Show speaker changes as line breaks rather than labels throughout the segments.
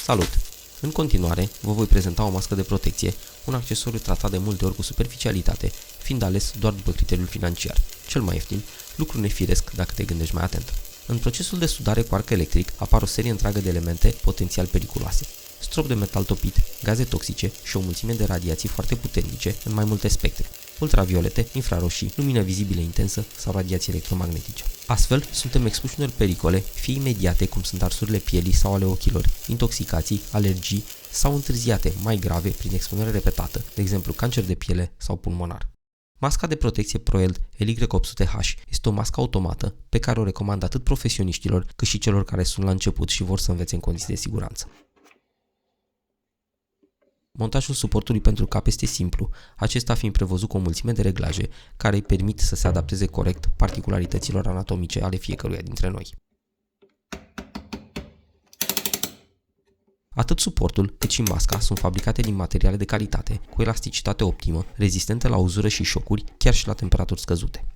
Salut! În continuare, vă voi prezenta o mască de protecție, un accesoriu tratat de multe ori cu superficialitate, fiind ales doar după criteriul financiar. Cel mai ieftin, lucru nefiresc dacă te gândești mai atent. În procesul de sudare cu arc electric apar o serie întreagă de elemente potențial periculoase. Strop de metal topit, gaze toxice și o mulțime de radiații foarte puternice în mai multe spectre: ultraviolete, infraroșii, lumină vizibilă intensă sau radiații electromagnetice. Astfel, suntem expuși unor pericole, fie imediate, cum sunt arsurile pielii sau ale ochilor, intoxicații, alergii sau întârziate, mai grave, prin expunere repetată, de exemplu cancer de piele sau pulmonar. Masca de protecție ProHealth LY800H este o mască automată pe care o recomand atât profesioniștilor cât și celor care sunt la început și vor să învețe în condiții de siguranță. Montajul suportului pentru cap este simplu, acesta fiind prevăzut cu o mulțime de reglaje care îi permit să se adapteze corect particularităților anatomice ale fiecăruia dintre noi. Atât suportul cât și masca sunt fabricate din materiale de calitate, cu elasticitate optimă, rezistente la uzură și șocuri, chiar și la temperaturi scăzute.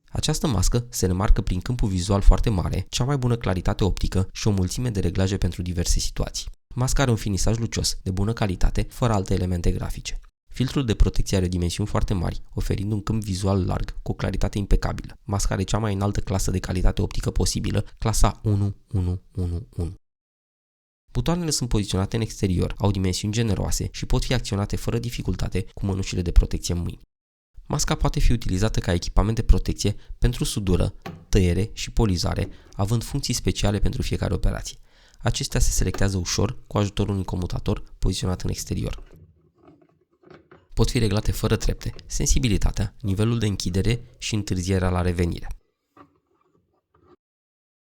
Această mască se remarcă prin câmpul vizual foarte mare, cea mai bună claritate optică și o mulțime de reglaje pentru diverse situații. Masca are un finisaj lucios, de bună calitate, fără alte elemente grafice. Filtrul de protecție are dimensiuni foarte mari, oferind un câmp vizual larg, cu o claritate impecabilă. Masca are cea mai înaltă clasă de calitate optică posibilă, clasa 1111. Butoanele sunt poziționate în exterior, au dimensiuni generoase și pot fi acționate fără dificultate cu mănușile de protecție în mâini. Masca poate fi utilizată ca echipament de protecție pentru sudură, tăiere și polizare, având funcții speciale pentru fiecare operație. Acestea se selectează ușor cu ajutorul unui comutator poziționat în exterior. Pot fi reglate fără trepte sensibilitatea, nivelul de închidere și întârzierea la revenire.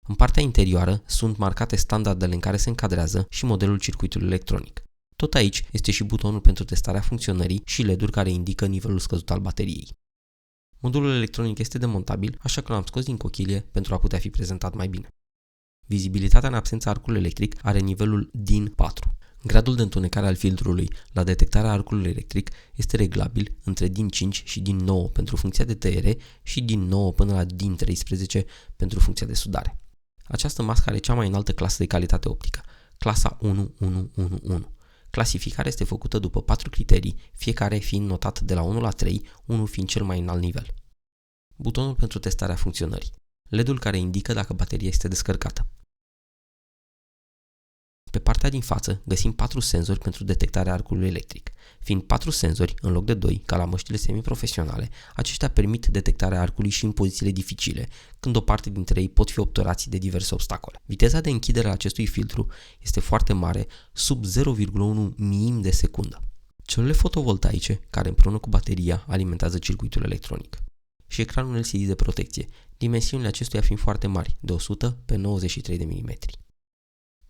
În partea interioară sunt marcate standardele în care se încadrează și modelul circuitului electronic. Tot aici este și butonul pentru testarea funcționării și LED-uri care indică nivelul scăzut al bateriei. Modulul electronic este demontabil, așa că l-am scos din cochilie pentru a putea fi prezentat mai bine. Vizibilitatea în absența arcului electric are nivelul DIN 4. Gradul de întunecare al filtrului la detectarea arcului electric este reglabil între DIN 5 și DIN 9 pentru funcția de tăiere și DIN 9 până la DIN 13 pentru funcția de sudare. Această mască are cea mai înaltă clasă de calitate optică, clasa 1111. Clasificarea este făcută după 4 criterii, fiecare fiind notat de la 1 la 3, 1 fiind cel mai înalt nivel. Butonul pentru testarea funcționării. LED-ul care indică dacă bateria este descărcată. Pe partea din față găsim 4 senzori pentru detectarea arcului electric. Fiind 4 senzori în loc de 2, ca la măștile semiprofesionale, aceștia permit detectarea arcului și în pozițiile dificile, când o parte dintre ei pot fi obturați de diverse obstacole. Viteza de închidere a acestui filtru este foarte mare, sub 0,1 miim de secundă. Celulele fotovoltaice, care împreună cu bateria alimentează circuitul electronic. Și ecranul LCD de protecție, dimensiunile acestuia fiind foarte mari, de 100 pe 93 de mm.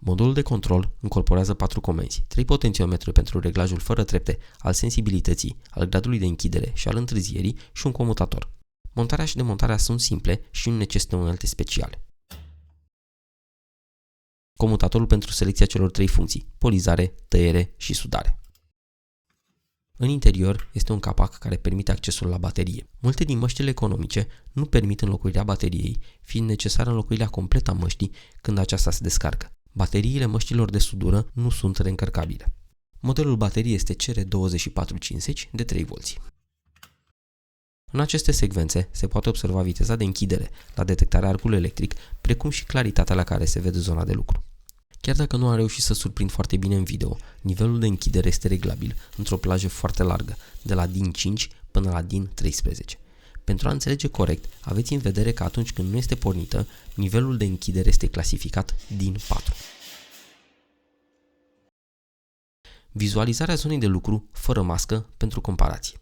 Modulul de control incorporează 4 comenzi, 3 potențiometre pentru reglajul fără trepte al sensibilității, al gradului de închidere și al întârzierii și un comutator. Montarea și demontarea sunt simple și nu necesită unelte speciale. Comutatorul pentru selecția celor 3 funcții: polizare, tăiere și sudare. În interior este un capac care permite accesul la baterie. Multe din măștile economice nu permit înlocuirea bateriei, fiind necesară înlocuirea completă a măștii când aceasta se descarcă. Bateriile măștilor de sudură nu sunt reîncărcabile. Modelul bateriei este CR2450 de 3 V. În aceste secvențe se poate observa viteza de închidere la detectarea arcului electric, precum și claritatea la care se vede zona de lucru. Chiar dacă nu am reușit să surprind foarte bine în video, nivelul de închidere este reglabil într-o plajă foarte largă, de la DIN 5 până la DIN 13. Pentru a înțelege corect, aveți în vedere că atunci când nu este pornită, nivelul de închidere este clasificat DIN 4. Vizualizarea zonei de lucru fără mască pentru comparație.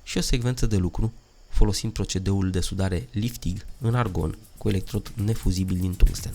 Și o secvență de lucru folosind procedeul de sudare lifting în argon cu electrod nefuzibil din tungsten.